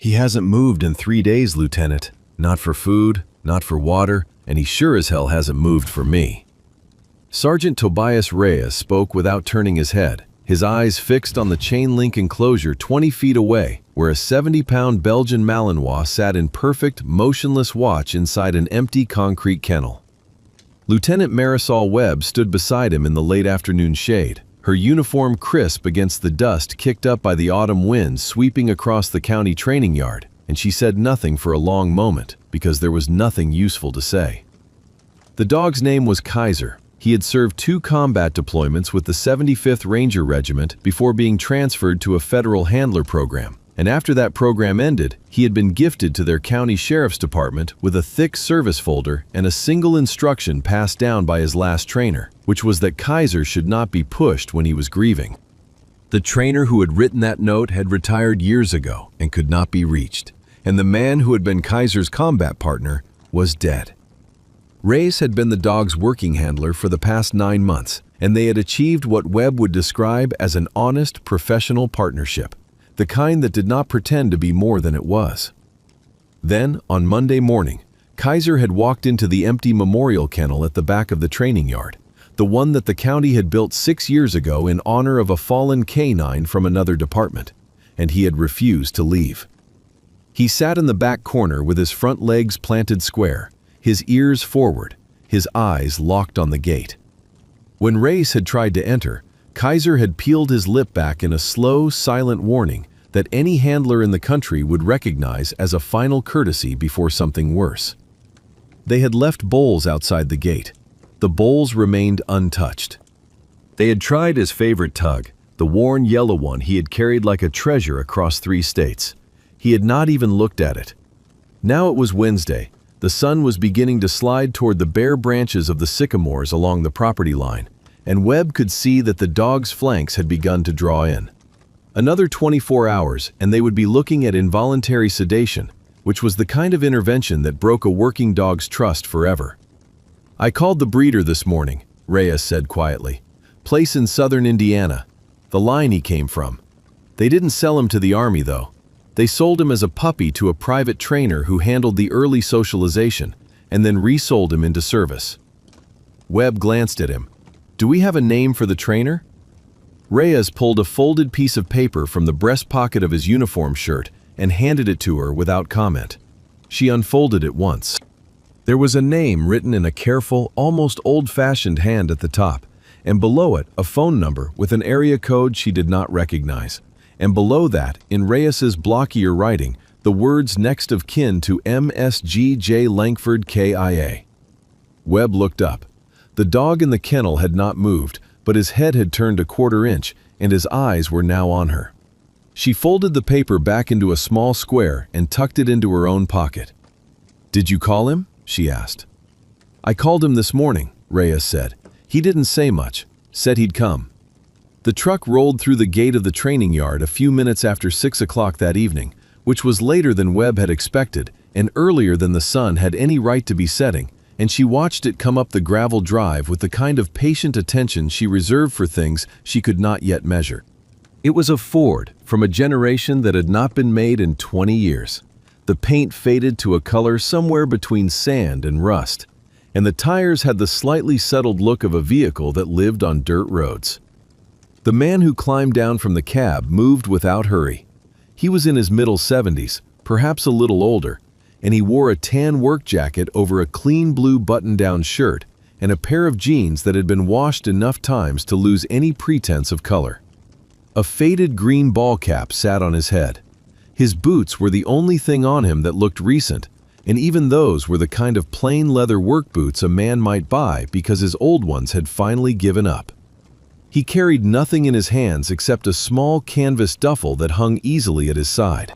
"He hasn't moved in 3 days, Lieutenant. Not for food, not for water, and he sure as hell hasn't moved for me." Sergeant Tobias Reyes spoke without turning his head, his eyes fixed on the chain-link enclosure 20 feet away, where a 70-pound Belgian Malinois sat in perfect, motionless watch inside an empty concrete kennel. Lieutenant Marisol Webb stood beside him in the late afternoon shade, her uniform crisp against the dust kicked up by the autumn wind sweeping across the county training yard, and she said nothing for a long moment because there was nothing useful to say. The dog's name was Kaiser. He had served 2 combat deployments with the 75th Ranger Regiment before being transferred to a federal handler program, and after that program ended, he had been gifted to their county sheriff's department with a thick service folder and a single instruction passed down by his last trainer, which was that Kaiser should not be pushed when he was grieving. The trainer who had written that note had retired years ago and could not be reached, and the man who had been Kaiser's combat partner was dead. Reyes had been the dog's working handler for the past 9 months, and they had achieved what Webb would describe as an honest, professional partnership, the kind that did not pretend to be more than it was. Then, on Monday morning, Kaiser had walked into the empty memorial kennel at the back of the training yard, the one that the county had built 6 years ago in honor of a fallen canine from another department, and he had refused to leave. He sat in the back corner with his front legs planted square, his ears forward, his eyes locked on the gate. When Reyes had tried to enter, Kaiser had peeled his lip back in a slow, silent warning that any handler in the country would recognize as a final courtesy before something worse. They had left bowls outside the gate. The bowls remained untouched. They had tried his favorite tug, the worn yellow one he had carried like a treasure across 3 states. He had not even looked at it. Now it was Wednesday. The sun was beginning to slide toward the bare branches of the sycamores along the property line, and Webb could see that the dog's flanks had begun to draw in. Another 24 hours, and they would be looking at involuntary sedation, which was the kind of intervention that broke a working dog's trust forever. "I called the breeder this morning," Reyes said quietly. "Place in southern Indiana. The line he came from. They didn't sell him to the Army, though. They sold him as a puppy to a private trainer who handled the early socialization, and then resold him into service." Webb glanced at him. "Do we have a name for the trainer?" Reyes pulled a folded piece of paper from the breast pocket of his uniform shirt and handed it to her without comment. She unfolded it once. There was a name written in a careful, almost old-fashioned hand at the top, and below it a phone number with an area code she did not recognize. And below that, in Reyes's blockier writing, the words next of kin to MSG.J. Langford KIA. Webb looked up. The dog in the kennel had not moved, but his head had turned a quarter inch, and his eyes were now on her. She folded the paper back into a small square and tucked it into her own pocket. "Did you call him?" she asked. "I called him this morning," Reyes said. "He didn't say much. Said he'd come." The truck rolled through the gate of the training yard a few minutes after 6 o'clock that evening, which was later than Webb had expected and earlier than the sun had any right to be setting, and she watched it come up the gravel drive with the kind of patient attention she reserved for things she could not yet measure. It was a Ford from a generation that had not been made in 20 years. The paint faded to a color somewhere between sand and rust, and the tires had the slightly settled look of a vehicle that lived on dirt roads. The man who climbed down from the cab moved without hurry. He was in his middle 70s, perhaps a little older, and he wore a tan work jacket over a clean blue button-down shirt and a pair of jeans that had been washed enough times to lose any pretense of color. A faded green ball cap sat on his head. His boots were the only thing on him that looked recent, and even those were the kind of plain leather work boots a man might buy because his old ones had finally given up. He carried nothing in his hands except a small canvas duffel that hung easily at his side.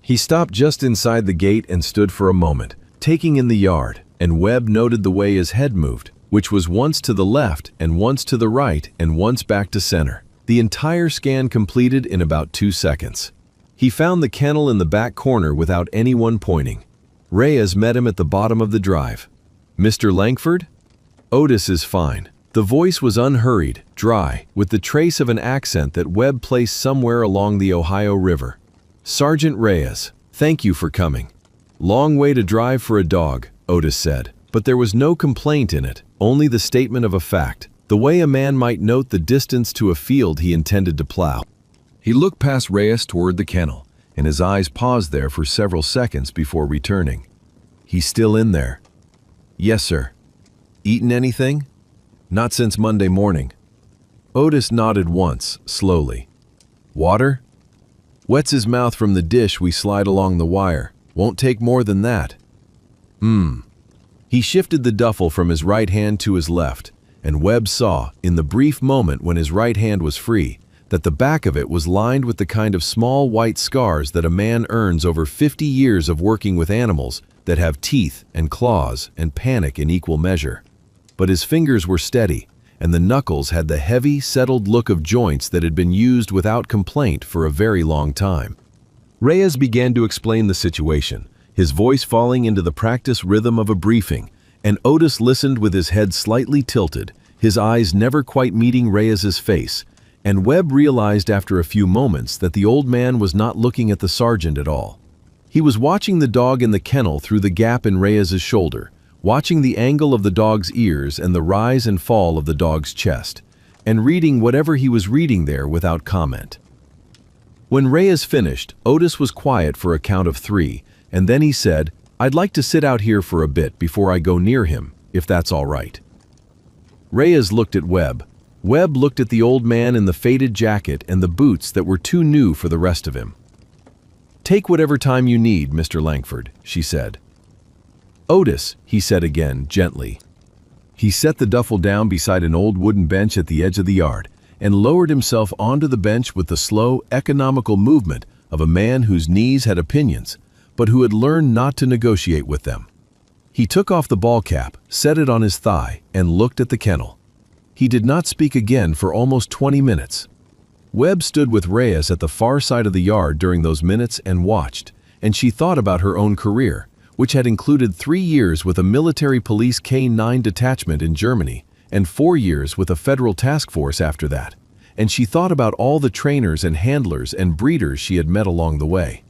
He stopped just inside the gate and stood for a moment, taking in the yard, and Webb noted the way his head moved, which was once to the left and once to the right and once back to center. The entire scan completed in about 2 seconds. He found the kennel in the back corner without anyone pointing. Reyes met him at the bottom of the drive. "Mr. Langford?" "Otis is fine." The voice was unhurried, dry, with the trace of an accent that Webb placed somewhere along the Ohio River. "Sergeant Reyes, "Thank you for coming." "Long way to drive for a dog," Otis said, but there was no complaint in it, only the statement of a fact, the way a man might note the distance to a field he intended to plow. He looked past Reyes toward the kennel, and his eyes paused there for several seconds before returning. "He's still in there?" "Yes, sir." "Eaten anything?" "Not since Monday morning." Otis nodded once, slowly. "Water?" "Wets his mouth from the dish we slide along the wire. Won't take more than that." He shifted the duffel from his right hand to his left, and Webb saw, in the brief moment when his right hand was free, that the back of it was lined with the kind of small white scars that a man earns over 50 years of working with animals that have teeth and claws and panic in equal measure. But his fingers were steady, and the knuckles had the heavy, settled look of joints that had been used without complaint for a very long time. Reyes began to explain the situation, his voice falling into the practice rhythm of a briefing, and Otis listened with his head slightly tilted, his eyes never quite meeting Reyes's face, and Webb realized after a few moments that the old man was not looking at the sergeant at all. He was watching the dog in the kennel through the gap in Reyes's shoulder, watching the angle of the dog's ears and the rise and fall of the dog's chest, and reading whatever he was reading there without comment. When Reyes finished, Otis was quiet for a count of 3, and then he said, "I'd like to sit out here for a bit before I go near him, if that's all right." Reyes looked at Webb. Webb looked at the old man in the faded jacket and the boots that were too new for the rest of him. "Take whatever time you need, Mr. Langford," she said. "Otis," he said again, gently. He set the duffel down beside an old wooden bench at the edge of the yard and lowered himself onto the bench with the slow, economical movement of a man whose knees had opinions, but who had learned not to negotiate with them. He took off the ball cap, set it on his thigh, and looked at the kennel. He did not speak again for almost 20 minutes. Webb stood with Reyes at the far side of the yard during those minutes and watched, and she thought about her own career, which had included 3 years with a military police K-9 detachment in Germany and 4 years with a federal task force after that, and she thought about all the trainers and handlers and breeders she had met along the way.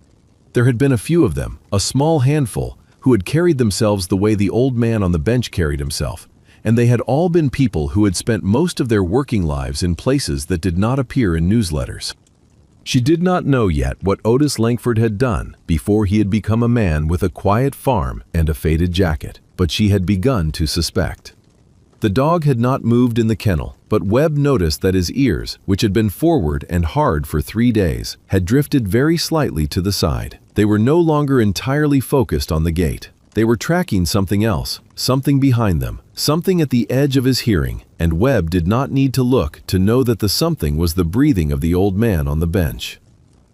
There had been a few of them, a small handful, who had carried themselves the way the old man on the bench carried himself, and they had all been people who had spent most of their working lives in places that did not appear in newsletters. She did not know yet what Otis Langford had done before he had become a man with a quiet farm and a faded jacket, but she had begun to suspect. The dog had not moved in the kennel, but Webb noticed that his ears, which had been forward and hard for 3 days, had drifted very slightly to the side. They were no longer entirely focused on the gate. They were tracking something else, something behind them, something at the edge of his hearing, and Webb did not need to look to know that the something was the breathing of the old man on the bench.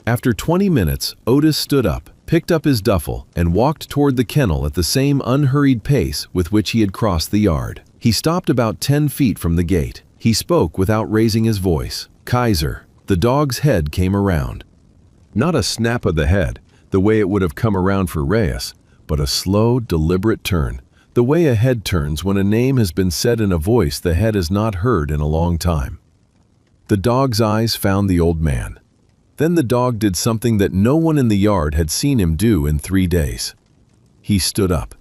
After 20 minutes, Otis stood up, picked up his duffel, and walked toward the kennel at the same unhurried pace with which he had crossed the yard. He stopped about 10 feet from the gate. He spoke without raising his voice. "Kaiser." The dog's head came around. Not a snap of the head, the way it would have come around for Reyes, but a slow, deliberate turn, the way a head turns when a name has been said in a voice the head has not heard in a long time. The dog's eyes found the old man. Then the dog did something that no one in the yard had seen him do in 3 days. He stood up.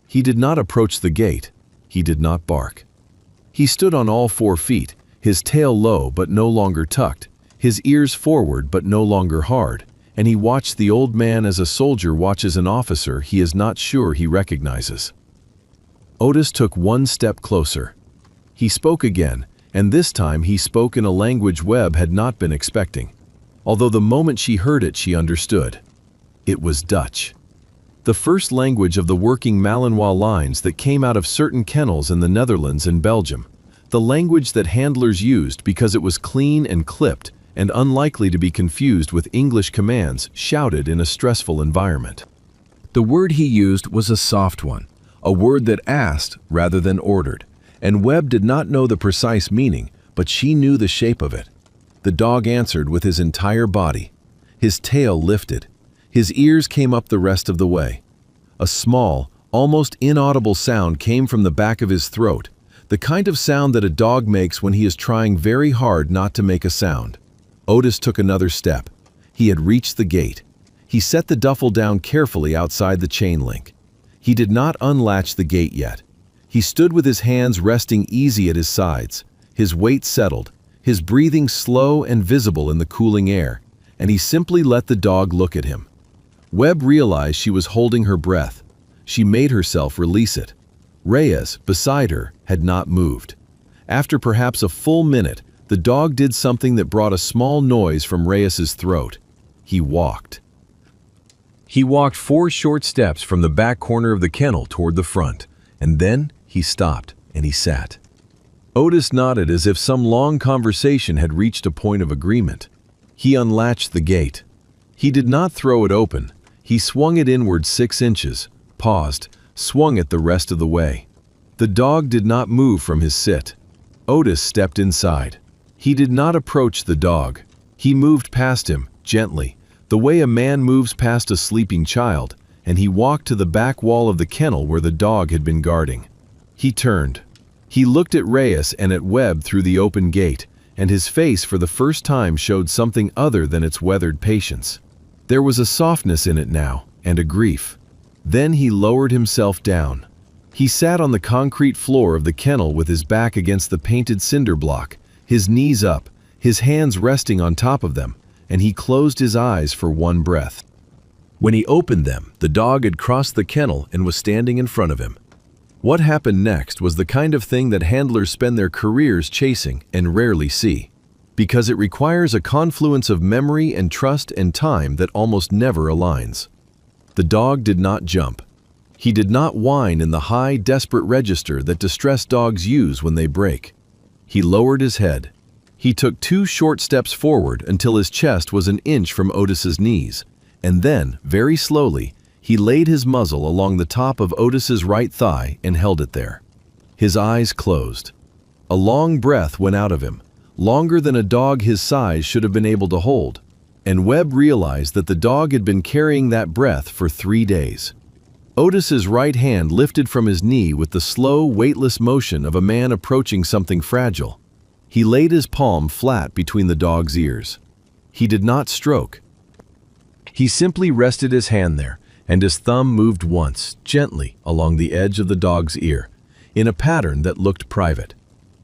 He did not approach the gate. He did not bark. He stood on all 4 feet, his tail low but no longer tucked, his ears forward but no longer hard, and he watched the old man as a soldier watches an officer he is not sure he recognizes. Otis took 1 step closer. He spoke again, and this time he spoke in a language Webb had not been expecting, although the moment she heard it she understood. It was Dutch. The first language of the working Malinois lines that came out of certain kennels in the Netherlands and Belgium, the language that handlers used because it was clean and clipped and unlikely to be confused with English commands shouted in a stressful environment. The word he used was a soft one, a word that asked rather than ordered, and Webb did not know the precise meaning, but she knew the shape of it. The dog answered with his entire body. His tail lifted. His ears came up the rest of the way. A small, almost inaudible sound came from the back of his throat, the kind of sound that a dog makes when he is trying very hard not to make a sound. Otis took another step. He had reached the gate. He set the duffel down carefully outside the chain link. He did not unlatch the gate yet. He stood with his hands resting easy at his sides, his weight settled, his breathing slow and visible in the cooling air, and he simply let the dog look at him. Webb realized she was holding her breath. She made herself release it. Reyes, beside her, had not moved. After perhaps a full minute, the dog did something that brought a small noise from Reyes's throat. He walked. He walked 4 short steps from the back corner of the kennel toward the front, and then he stopped and he sat. Otis nodded as if some long conversation had reached a point of agreement. He unlatched the gate. He did not throw it open. He swung it inward 6 inches, paused, swung it the rest of the way. The dog did not move from his sit. Otis stepped inside. He did not approach the dog. He moved past him, gently, the way a man moves past a sleeping child, and he walked to the back wall of the kennel where the dog had been guarding. He turned. He looked at Reyes and at Webb through the open gate, and his face for the first time showed something other than its weathered patience. There was a softness in it now, and a grief. Then he lowered himself down. He sat on the concrete floor of the kennel with his back against the painted cinder block, his knees up, his hands resting on top of them, and he closed his eyes for one breath. When he opened them, the dog had crossed the kennel and was standing in front of him. What happened next was the kind of thing that handlers spend their careers chasing and rarely see, because it requires a confluence of memory and trust and time that almost never aligns. The dog did not jump. He did not whine in the high, desperate register that distressed dogs use when they break. He lowered his head. He took 2 short steps forward until his chest was an inch from Otis's knees, and then, very slowly, he laid his muzzle along the top of Otis's right thigh and held it there. His eyes closed. A long breath went out of him, longer than a dog his size should have been able to hold, and Webb realized that the dog had been carrying that breath for 3 days. Otis's right hand lifted from his knee with the slow, weightless motion of a man approaching something fragile. He laid his palm flat between the dog's ears. He did not stroke. He simply rested his hand there, and his thumb moved once, gently, along the edge of the dog's ear, in a pattern that looked private.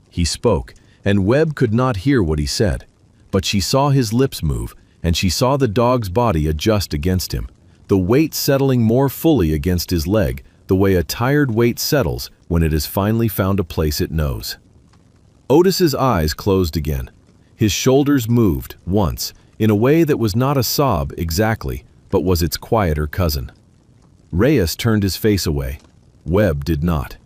He spoke, and Webb could not hear what he said, but she saw his lips move, and she saw the dog's body adjust against him, the weight settling more fully against his leg, the way a tired weight settles when it has finally found a place it knows. Otis's eyes closed again. His shoulders moved, once, in a way that was not a sob exactly, but was its quieter cousin. Reyes turned his face away. Webb did not.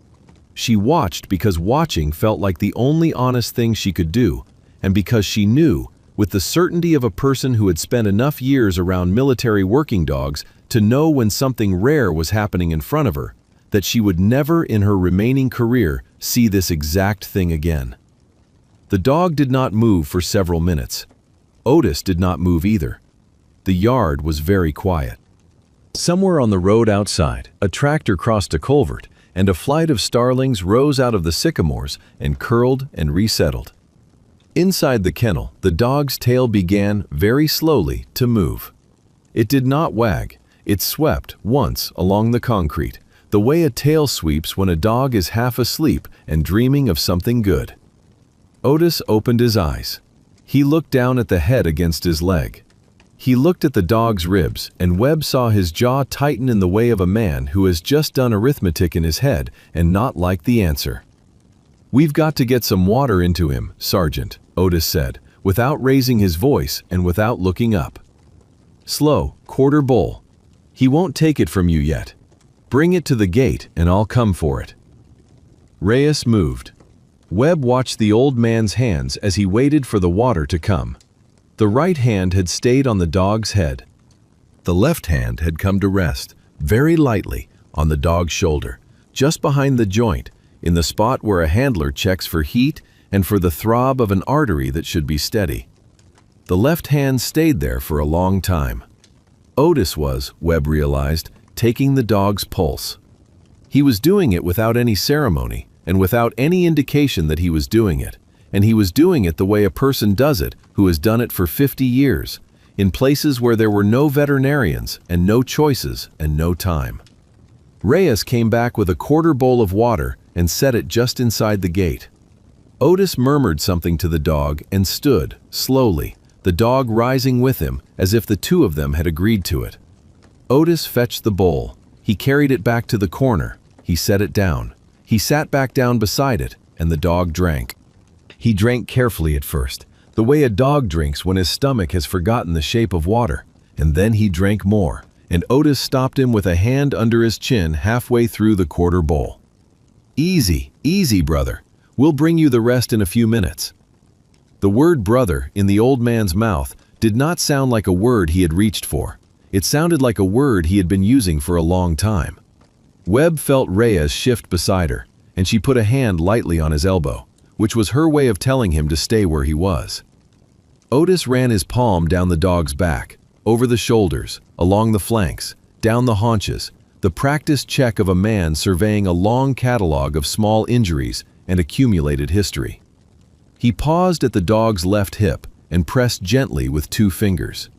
She watched because watching felt like the only honest thing she could do, and because she knew, with the certainty of a person who had spent enough years around military working dogs to know when something rare was happening in front of her, that she would never in her remaining career see this exact thing again. The dog did not move for several minutes. Otis did not move either. The yard was very quiet. Somewhere on the road outside, a tractor crossed a culvert, and a flight of starlings rose out of the sycamores and curled and resettled. Inside the kennel, the dog's tail began, very slowly, to move. It did not wag. It swept, once, along the concrete, the way a tail sweeps when a dog is half asleep and dreaming of something good. Otis opened his eyes. He looked down at the head against his leg. He looked at the dog's ribs, and Webb saw his jaw tighten in the way of a man who has just done arithmetic in his head and not liked the answer. "We've got to get some water into him, Sergeant," Otis said, without raising his voice and without looking up. "Slow, quarter bowl. He won't take it from you yet. Bring it to the gate and I'll come for it." Reyes moved. Webb watched the old man's hands as he waited for the water to come. The right hand had stayed on the dog's head. The left hand had come to rest, very lightly, on the dog's shoulder, just behind the joint, in the spot where a handler checks for heat and for the throb of an artery that should be steady. The left hand stayed there for a long time. Otis was, Webb realized, taking the dog's pulse. He was doing it without any ceremony and without any indication that he was doing it, and he was doing it the way a person does it who has done it for 50 years, in places where there were no veterinarians and no choices and no time. Reyes came back with a quarter bowl of water and set it just inside the gate. Otis murmured something to the dog and stood, slowly, the dog rising with him as if the two of them had agreed to it. Otis fetched the bowl. He carried it back to the corner. He set it down. He sat back down beside it, and the dog drank. He drank carefully at first, the way a dog drinks when his stomach has forgotten the shape of water, and then he drank more, and Otis stopped him with a hand under his chin halfway through the quarter bowl. "Easy, easy, brother. We'll bring you the rest in a few minutes." The word brother in the old man's mouth did not sound like a word he had reached for. It sounded like a word he had been using for a long time. Webb felt Reyes shift beside her, and she put a hand lightly on his elbow, which was her way of telling him to stay where he was. Otis ran his palm down the dog's back, over the shoulders, along the flanks, down the haunches, the practiced check of a man surveying a long catalog of small injuries and accumulated history. He paused at the dog's left hip and pressed gently with 2 fingers.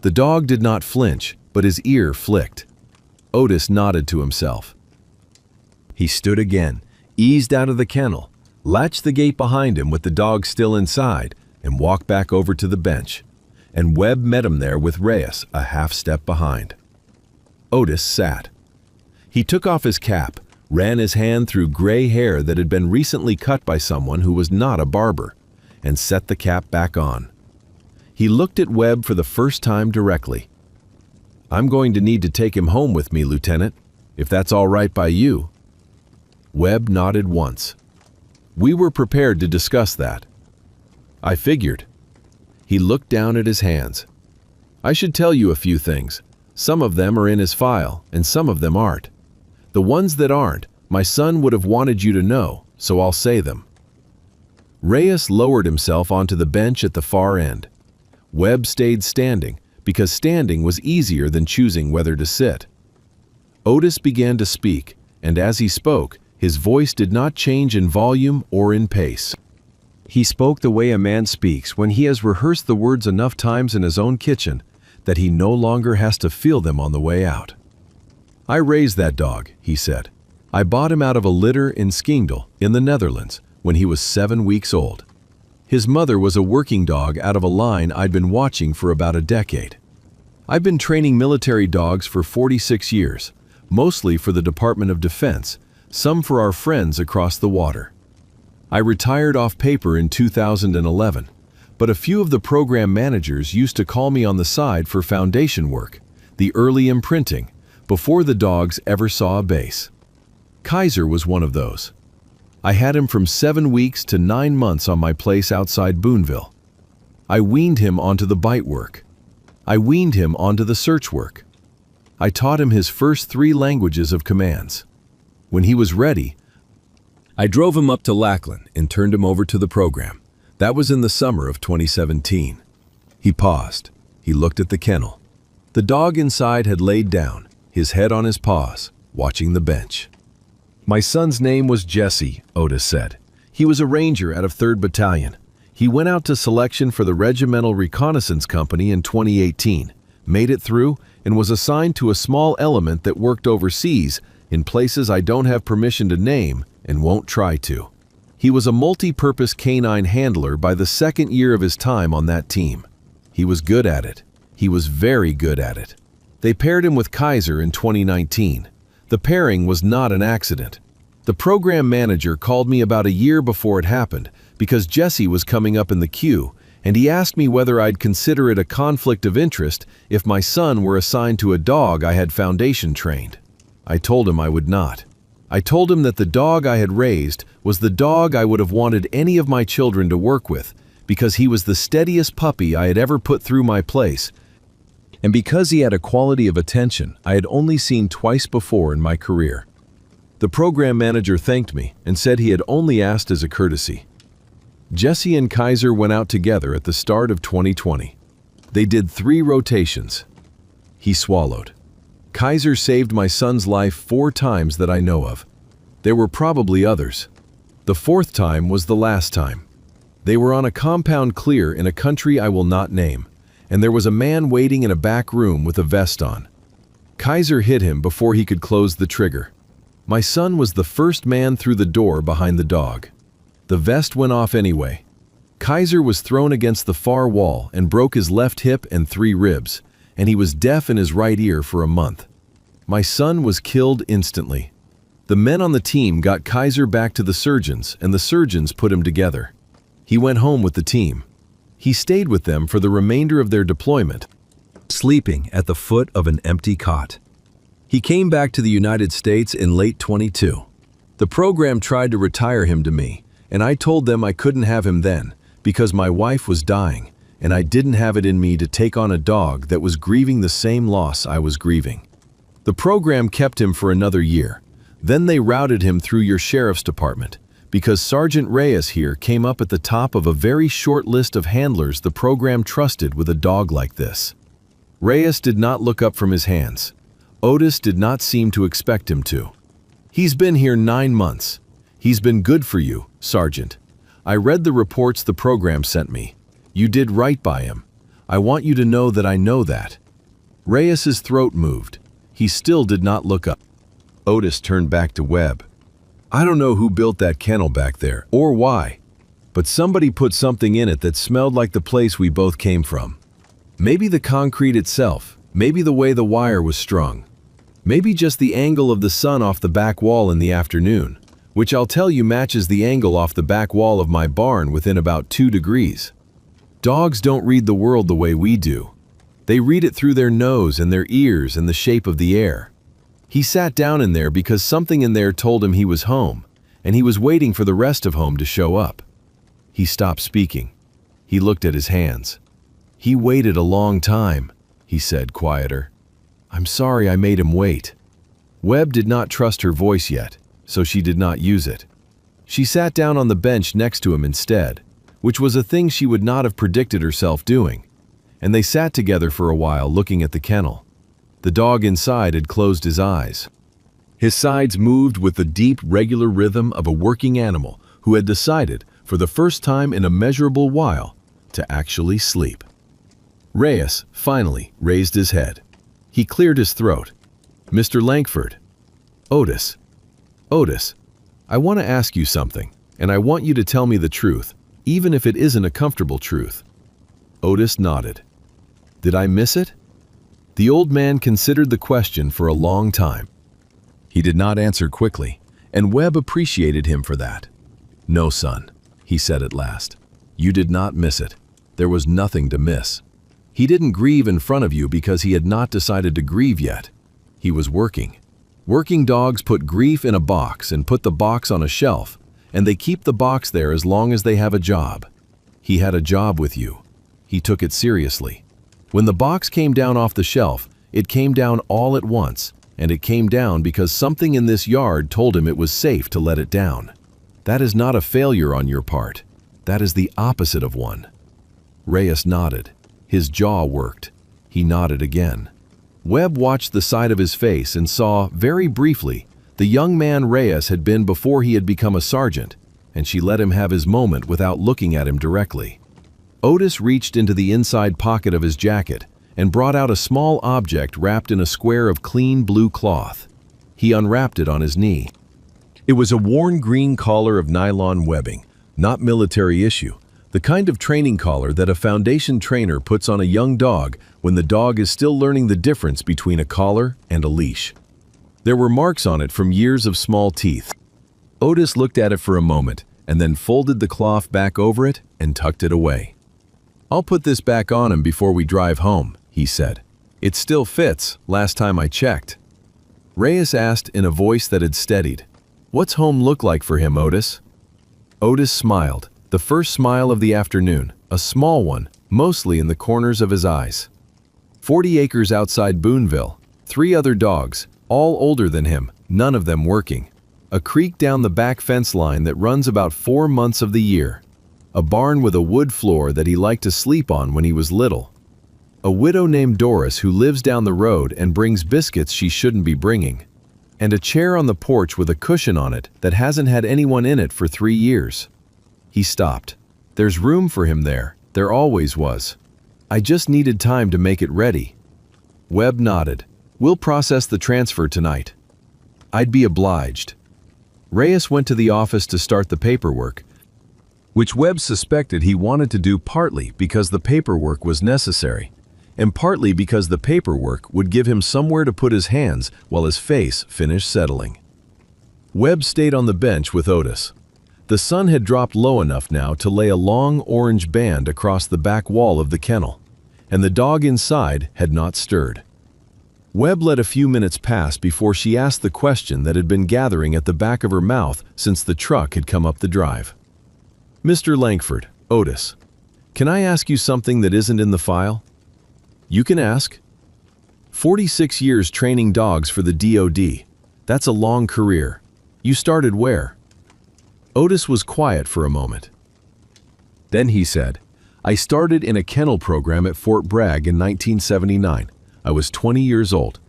The dog did not flinch, but his ear flicked. Otis nodded to himself. He stood again, eased out of the kennel, latched the gate behind him with the dog still inside, and walked back over to the bench. And Webb met him there with Reyes a half step behind. Otis sat. He took off his cap, ran his hand through gray hair that had been recently cut by someone who was not a barber, and set the cap back on. He looked at Webb for the first time directly. "I'm going to need to take him home with me, Lieutenant, if that's all right by you." Webb nodded once. "We were prepared to discuss that." "I figured." He looked down at his hands. "I should tell you a few things. Some of them are in his file, and some of them aren't. The ones that aren't, my son would have wanted you to know, so I'll say them." Reyes lowered himself onto the bench at the far end. Webb stayed standing, because standing was easier than choosing whether to sit. Otis began to speak, and as he spoke, his voice did not change in volume or in pace. He spoke the way a man speaks when he has rehearsed the words enough times in his own kitchen that he no longer has to feel them on the way out. "I raised that dog," he said. "I bought him out of a litter in Skingdal, in the Netherlands, when he was 7 weeks old. His mother was a working dog out of a line I'd been watching for about a decade. I've been training military dogs for 46 years, mostly for the Department of Defense, some for our friends across the water. I retired off paper in 2011, but a few of the program managers used to call me on the side for foundation work, the early imprinting, before the dogs ever saw a base. Kaiser was one of those. I had him from 7 weeks to 9 months on my place outside Boonville. I weaned him onto the bite work. I weaned him onto the search work. I taught him his first 3 languages of commands. When he was ready, I drove him up to Lackland and turned him over to the program. That was in the summer of 2017. He paused. He looked at the kennel. The dog inside had laid down, his head on his paws, watching the bench. "My son's name was Jesse," Otis said. "He was a ranger out of 3rd Battalion. He went out to selection for the Regimental Reconnaissance Company in 2018, made it through, and was assigned to a small element that worked overseas in places I don't have permission to name and won't try to. He was a multi-purpose canine handler by the 2nd year of his time on that team. He was good at it. He was very good at it. They paired him with Kaiser in 2019. The pairing was not an accident. The program manager called me about a year before it happened because Jesse was coming up in the queue, and he asked me whether I'd consider it a conflict of interest if my son were assigned to a dog I had foundation trained. I told him I would not. I told him that the dog I had raised was the dog I would have wanted any of my children to work with because he was the steadiest puppy I had ever put through my place, and because he had a quality of attention I had only seen twice before in my career. The program manager thanked me and said he had only asked as a courtesy. Jesse and Kaiser went out together at the start of 2020. They did 3 rotations. He swallowed. Kaiser saved my son's life 4 times that I know of. There were probably others. The 4th time was the last time. They were on a compound clear in a country I will not name, and there was a man waiting in a back room with a vest on. Kaiser hit him before he could close the trigger. My son was the first man through the door behind the dog. The vest went off anyway. Kaiser was thrown against the far wall and broke his left hip and 3 ribs, and he was deaf in his right ear for a month. My son was killed instantly. The men on the team got Kaiser back to the surgeons, and the surgeons put him together. He went home with the team. He stayed with them for the remainder of their deployment, sleeping at the foot of an empty cot. He came back to the United States in late 22. The program tried to retire him to me, and I told them I couldn't have him then because my wife was dying, and I didn't have it in me to take on a dog that was grieving the same loss I was grieving. The program kept him for another year. Then they routed him through your sheriff's department because Sergeant Reyes here came up at the top of a very short list of handlers the program trusted with a dog like this. Reyes did not look up from his hands. Otis did not seem to expect him to. He's been here 9 months. He's been good for you, Sergeant. I read the reports the program sent me. You did right by him. I want you to know that I know that. Reyes's throat moved. He still did not look up. Otis turned back to Webb. I don't know who built that kennel back there, or why, but somebody put something in it that smelled like the place we both came from. Maybe the concrete itself, maybe the way the wire was strung, maybe just the angle of the sun off the back wall in the afternoon, which I'll tell you matches the angle off the back wall of my barn within about 2 degrees. Dogs don't read the world the way we do. They read it through their nose and their ears and the shape of the air. He sat down in there because something in there told him he was home, and he was waiting for the rest of home to show up. He stopped speaking. He looked at his hands. He waited a long time, he said, quieter. I'm sorry I made him wait. Webb did not trust her voice yet, so she did not use it. She sat down on the bench next to him instead, which was a thing she would not have predicted herself doing, and they sat together for a while looking at the kennel. The dog inside had closed his eyes. His sides moved with the deep, regular rhythm of a working animal who had decided, for the first time in a measurable while, to actually sleep. Reyes finally raised his head. He cleared his throat. Mr. Langford. Otis. Otis, I want to ask you something, and I want you to tell me the truth, even if it isn't a comfortable truth. Otis nodded. Did I miss it? The old man considered the question for a long time. He did not answer quickly, and Webb appreciated him for that. No, son, he said at last. You did not miss it. There was nothing to miss. He didn't grieve in front of you because he had not decided to grieve yet. He was working. Working dogs put grief in a box and put the box on a shelf, and they keep the box there as long as they have a job. He had a job with you. He took it seriously. When the box came down off the shelf, it came down all at once, and it came down because something in this yard told him it was safe to let it down. That is not a failure on your part. That is the opposite of one. Reyes nodded. His jaw worked. He nodded again. Webb watched the side of his face and saw, very briefly, the young man Reyes had been before he had become a sergeant, and she let him have his moment without looking at him directly. Otis reached into the inside pocket of his jacket and brought out a small object wrapped in a square of clean blue cloth. He unwrapped it on his knee. It was a worn green collar of nylon webbing, not military issue, the kind of training collar that a foundation trainer puts on a young dog when the dog is still learning the difference between a collar and a leash. There were marks on it from years of small teeth. Otis looked at it for a moment and then folded the cloth back over it and tucked it away. I'll put this back on him before we drive home, he said. It still fits, last time I checked. Reyes asked in a voice that had steadied. What's home look like for him, Otis? Otis smiled, the first smile of the afternoon, a small one, mostly in the corners of his eyes. 40 acres outside Boonville, 3 other dogs, all older than him, none of them working. A creek down the back fence line that runs about 4 months of the year. A barn with a wood floor that he liked to sleep on when he was little. A widow named Doris who lives down the road and brings biscuits she shouldn't be bringing. And a chair on the porch with a cushion on it that hasn't had anyone in it for 3 years. He stopped. There's room for him there. There always was. I just needed time to make it ready. Webb nodded. We'll process the transfer tonight. I'd be obliged. Reyes went to the office to start the paperwork, which Webb suspected he wanted to do partly because the paperwork was necessary, and partly because the paperwork would give him somewhere to put his hands while his face finished settling. Webb stayed on the bench with Otis. The sun had dropped low enough now to lay a long orange band across the back wall of the kennel, and the dog inside had not stirred. Webb let a few minutes pass before she asked the question that had been gathering at the back of her mouth since the truck had come up the drive. "Mr. Langford, Otis, can I ask you something that isn't in the file?" "You can ask." 46 years training dogs for the DOD. That's a long career. You started where? Otis was quiet for a moment. Then he said, "I started in a kennel program at Fort Bragg in 1979. I was 20 years old.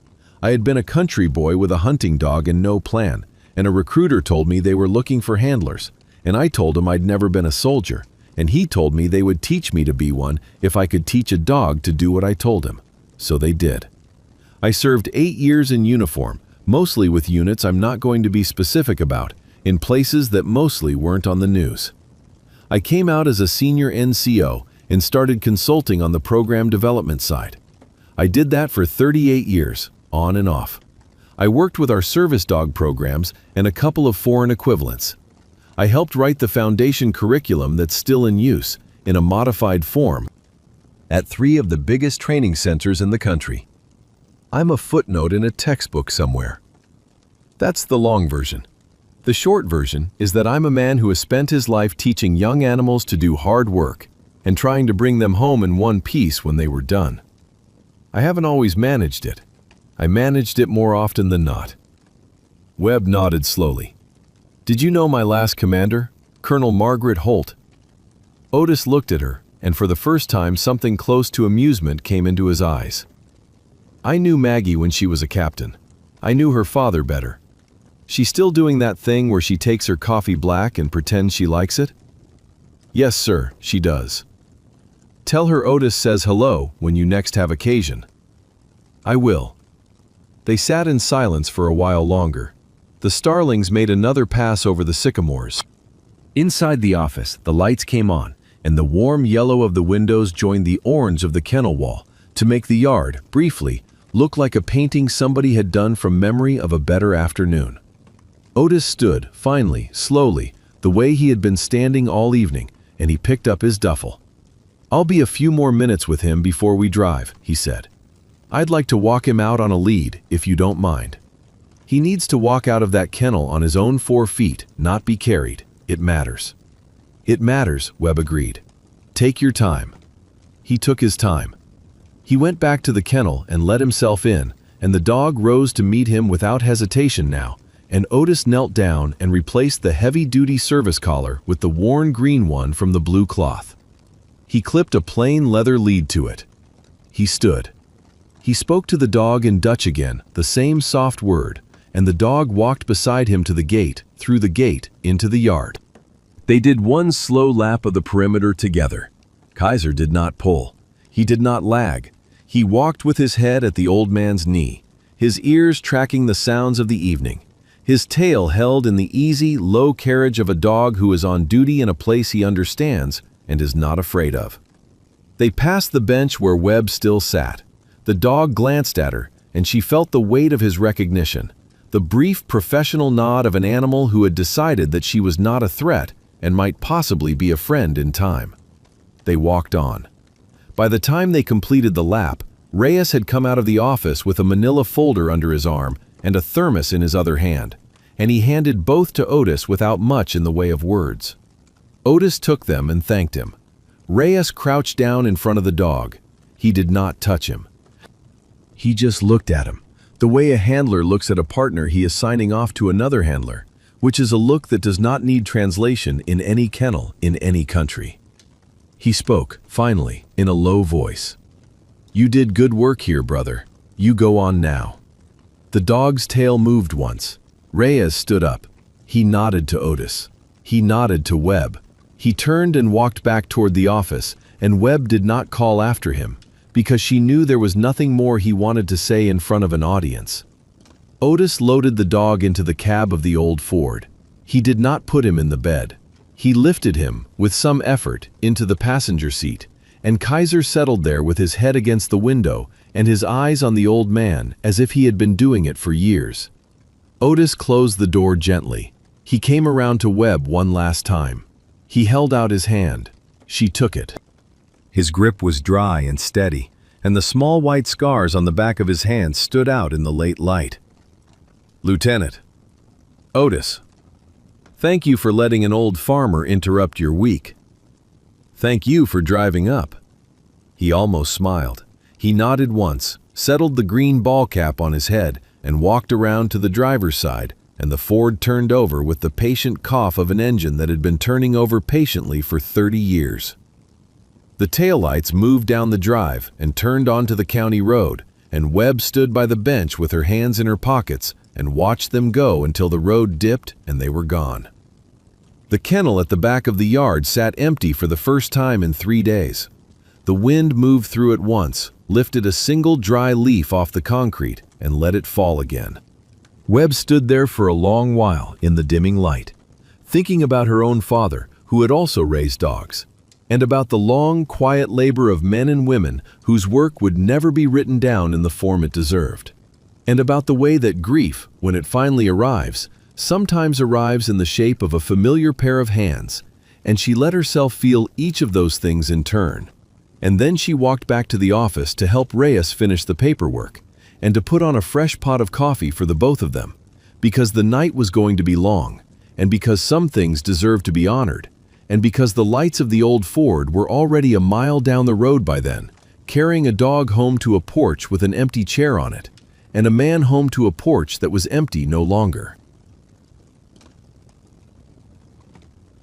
I had been a country boy with a hunting dog and no plan, and a recruiter told me they were looking for handlers, and I told him I'd never been a soldier, and he told me they would teach me to be one if I could teach a dog to do what I told him. So they did. I served 8 years in uniform, mostly with units I'm not going to be specific about, in places that mostly weren't on the news. I came out as a senior NCO and started consulting on the program development side. I did that for 38 years, on and off. I worked with our service dog programs and a couple of foreign equivalents. I helped write the foundation curriculum that's still in use, in a modified form, at 3 of the biggest training centers in the country. I'm a footnote in a textbook somewhere. That's the long version. The short version is that I'm a man who has spent his life teaching young animals to do hard work and trying to bring them home in one piece when they were done. I haven't always managed it. I managed it more often than not. Webb nodded slowly. Did you know my last commander, Colonel Margaret Holt? Otis looked at her, and for the first time something close to amusement came into his eyes. I knew Maggie when she was a captain. I knew her father better. She's still doing that thing where she takes her coffee black and pretends she likes it? Yes, sir, she does. Tell her Otis says hello when you next have occasion. I will. They sat in silence for a while longer. The starlings made another pass over the sycamores. Inside the office, the lights came on, and the warm yellow of the windows joined the orange of the kennel wall to make the yard, briefly, look like a painting somebody had done from memory of a better afternoon. Otis stood, finally, slowly, the way he had been standing all evening, and he picked up his duffel. I'll be a few more minutes with him before we drive, he said. I'd like to walk him out on a lead, if you don't mind. He needs to walk out of that kennel on his own 4 feet, not be carried. It matters. It matters, Webb agreed. Take your time. He took his time. He went back to the kennel and let himself in, and the dog rose to meet him without hesitation now, and Otis knelt down and replaced the heavy-duty service collar with the worn green one from the blue cloth. He clipped a plain leather lead to it. He stood. He spoke to the dog in Dutch again, the same soft word, and the dog walked beside him to the gate, through the gate, into the yard. They did one slow lap of the perimeter together. Kaiser did not pull. He did not lag. He walked with his head at the old man's knee, his ears tracking the sounds of the evening, his tail held in the easy, low carriage of a dog who is on duty in a place he understands and is not afraid of. They passed the bench where Webb still sat. The dog glanced at her, and she felt the weight of his recognition, the brief professional nod of an animal who had decided that she was not a threat and might possibly be a friend in time. They walked on. By the time they completed the lap, Reyes had come out of the office with a manila folder under his arm and a thermos in his other hand, and he handed both to Otis without much in the way of words. Otis took them and thanked him. Reyes crouched down in front of the dog. He did not touch him. He just looked at him, the way a handler looks at a partner he is signing off to another handler, which is a look that does not need translation in any kennel in any country. He spoke, finally, in a low voice. You did good work here, brother. You go on now. The dog's tail moved once. Reyes stood up. He nodded to Otis. He nodded to Webb. He turned and walked back toward the office, and Webb did not call after him, because she knew there was nothing more he wanted to say in front of an audience. Otis loaded the dog into the cab of the old Ford. He did not put him in the bed. He lifted him, with some effort, into the passenger seat, and Kaiser settled there with his head against the window and his eyes on the old man as if he had been doing it for years. Otis closed the door gently. He came around to Webb one last time. He held out his hand. She took it. His grip was dry and steady, and the small white scars on the back of his hand stood out in the late light. "Lieutenant." "Otis. Thank you for letting an old farmer interrupt your week. Thank you for driving up." He almost smiled. He nodded once, settled the green ball cap on his head, and walked around to the driver's side, and the Ford turned over with the patient cough of an engine that had been turning over patiently for 30 years. The taillights moved down the drive and turned onto the county road, and Webb stood by the bench with her hands in her pockets and watched them go until the road dipped and they were gone. The kennel at the back of the yard sat empty for the first time in 3 days. The wind moved through it once, lifted a single dry leaf off the concrete, and let it fall again. Webb stood there for a long while in the dimming light, thinking about her own father, who had also raised dogs, and about the long, quiet labor of men and women whose work would never be written down in the form it deserved, and about the way that grief, when it finally arrives, sometimes arrives in the shape of a familiar pair of hands, and she let herself feel each of those things in turn. And then she walked back to the office to help Reyes finish the paperwork, and to put on a fresh pot of coffee for the both of them, because the night was going to be long, and because some things deserved to be honored, and because the lights of the old Ford were already a mile down the road by then, carrying a dog home to a porch with an empty chair on it, and a man home to a porch that was empty no longer.